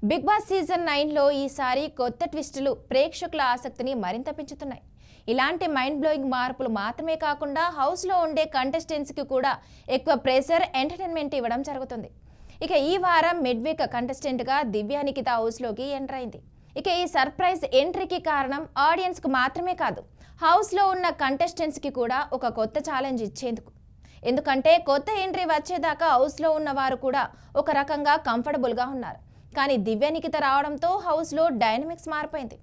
Big boss season 9లో ఈసారి కొత్త ట్విస్టులు ప్రేక్షకుల ఆసక్తిని మరింత పెంచుతున్నాయి. ఇలాంటి మైండ్ బ్లోయింగ్ మార్పులు మాత్రమే కాకుండా హౌస్లో ఉండే కంటెస్టెంట్స్కి కూడా ఎక్కువ ప్రెషర్, ఎంటర్టైన్మెంట్ ఇవ్వడం జరుగుతుంది. ఇక ఈ వారం మిడ్వీక్ కంటెస్టెంట్గా దివ్య నిఖిత హౌస్లోకి ఎంటర్ అయింది. ఇక ఈ సర్ప్రైజ్ ఎంట్రీకి కారణం ఆడియన్స్కి మాత్రమే కాదు, హౌస్లో ఉన్న కంటెస్టెంట్స్కి కూడా ఒక కొత్త ఛాలెంజ్ ఇచ్చేందుకు. ఎందుకంటే కొత్త ఎంట్రీ వచ్చేదాకా హౌస్లో ఉన్న వారు కూడా ఒక రకంగా కంఫర్టబుల్గా ఉన్నారు. కానీ దివ్య నిఖిత రావడంతో హౌస్లో డైనమిక్స్ మారిపోయింది.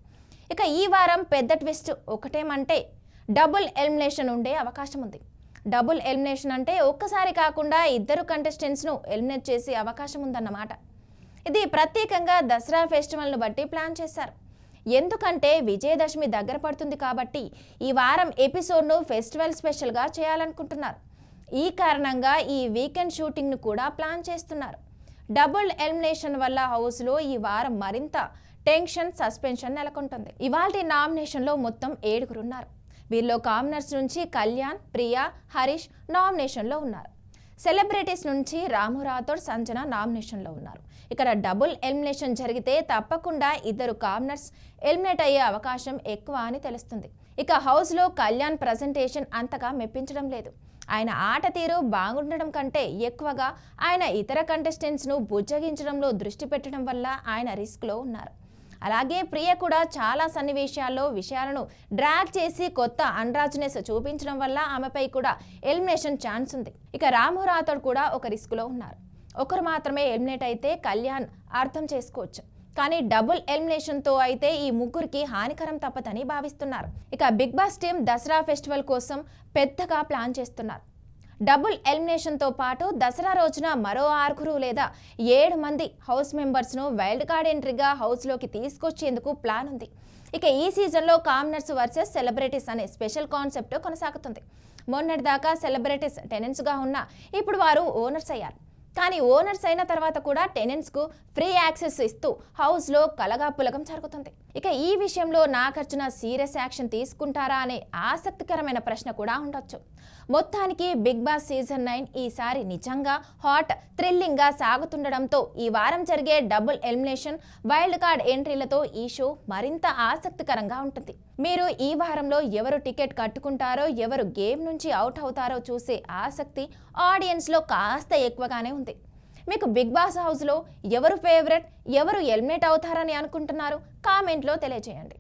ఇక ఈ వారం పెద్ద ట్విస్ట్ ఒకటేమంటే డబుల్ ఎలిమినేషన్ ఉండే అవకాశం ఉంది. డబుల్ ఎలిమినేషన్ అంటే ఒక్కసారి కాకుండా ఇద్దరు కంటెస్టెంట్స్ను ఎలిమినేట్ చేసే అవకాశం ఉందన్నమాట. ఇది ప్రత్యేకంగా దసరా ఫెస్టివల్ను బట్టి ప్లాన్ చేశారు. ఎందుకంటే విజయదశమి దగ్గర పడుతుంది కాబట్టి ఈ వారం ఎపిసోడ్ను ఫెస్టివల్ స్పెషల్గా చేయాలనుకుంటున్నారు. ఈ కారణంగా ఈ వీకెండ్ షూటింగ్ను కూడా ప్లాన్ చేస్తున్నారు. డబుల్ ఎలిమినేషన్ వల్ల హౌస్లో ఈ వారం మరింత టెన్షన్, సస్పెన్షన్ నెలకొంటుంది. ఇవాల్టి నామినేషన్లో మొత్తం 7 ఉన్నారు. వీరిలో కామనర్స్ నుంచి కళ్యాణ్, ప్రియా, హరీష్ నామినేషన్లో ఉన్నారు. సెలబ్రిటీస్ నుంచి రాము రాథోడ్, సంజన నామినేషన్లో ఉన్నారు. ఇక్కడ డబుల్ ఎలిమినేషన్ జరిగితే తప్పకుండా ఇద్దరు కామనర్స్ ఎలిమినేట్ అయ్యే అవకాశం ఎక్కువ అని తెలుస్తుంది. ఇక హౌస్లో కళ్యాణ్ ప్రజెంటేషన్ అంతగా మెప్పించడం లేదు. ఆయన ఆట తీరు బాగుండడం కంటే ఎక్కువగా ఆయన ఇతర కంటెస్టెంట్స్ను బుజ్జగించడంలో దృష్టి పెట్టడం వల్ల ఆయన రిస్క్లో ఉన్నారు. అలాగే ప్రియ కూడా చాలా సన్నివేశాల్లో విషయాలను డ్రాగ్ చేసి కొత్త అన్రాజ్నెస్ చూపించడం వల్ల ఆమెపై కూడా ఎలిమినేషన్ ఛాన్స్ ఉంది. ఇక రాము రాథోడ్ కూడా ఒక రిస్క్లో ఉన్నారు. ఒకరు మాత్రమే ఎలిమినేట్ అయితే కళ్యాణ్ అర్థం చేసుకోవచ్చు. కానీ డబుల్ ఎలిమినేషన్తో అయితే ఈ ముగ్గురికి హానికరం తప్పదని భావిస్తున్నారు. ఇక Bigg Boss team Dasara festival కోసం పెద్దగా ప్లాన్ చేస్తున్నారు. డబుల్ ఎలిమినేషన్తో పాటు దసరా రోజున మరో 6 లేదా 7 మంది హౌస్ మెంబర్స్ను వైల్డ్ కార్డ్ ఎంట్రీగా హౌస్లోకి తీసుకొచ్చేందుకు ప్లాన్ ఉంది. ఇక ఈ సీజన్లో కామనర్స్ వర్సెస్ సెలబ్రిటీస్ అనే స్పెషల్ కాన్సెప్ట్ కొనసాగుతుంది. మొన్నటిదాకా సెలబ్రిటీస్ టెనెంట్స్గా ఉన్నా ఇప్పుడు వారు ఓనర్స్ అయ్యారు. కానీ ఓనర్స్ అయిన తర్వాత కూడా టెనెంట్స్కు ఫ్రీ యాక్సెస్ ఇస్తూ హౌస్లో కలగాపులగం జరుగుతుంది. ఇక ఈ విషయంలో నాగార్జున సీరియస్ యాక్షన్ తీసుకుంటారా అనే ఆసక్తికరమైన ప్రశ్న కూడా ఉండొచ్చు. మొత్తానికి బిగ్ బాస్ సీజన్ 9 ఈసారి నిజంగా హాట్, థ్రిల్లింగ్గా సాగుతుండడంతో ఈ వారం జరిగే డబుల్ ఎలిమినేషన్, వైల్డ్ కార్డ్ ఎంట్రీలతో ఈ షో మరింత ఆసక్తికరంగా ఉంటుంది. మీరు ఈ వారంలో ఎవరు టికెట్ కట్టుకుంటారో, ఎవరు గేమ్ నుంచి అవుట్ అవుతారో చూసే ఆసక్తి ఆడియన్స్లో కాస్త ఎక్కువగానే ఉంది. మీకు బిగ్ బాస్ హౌస్లో ఎవరు ఫేవరెట్, ఎవరు ఎలిమినేట్ అవుతారని అనుకుంటున్నారు? కామెంట్లో తెలియజేయండి.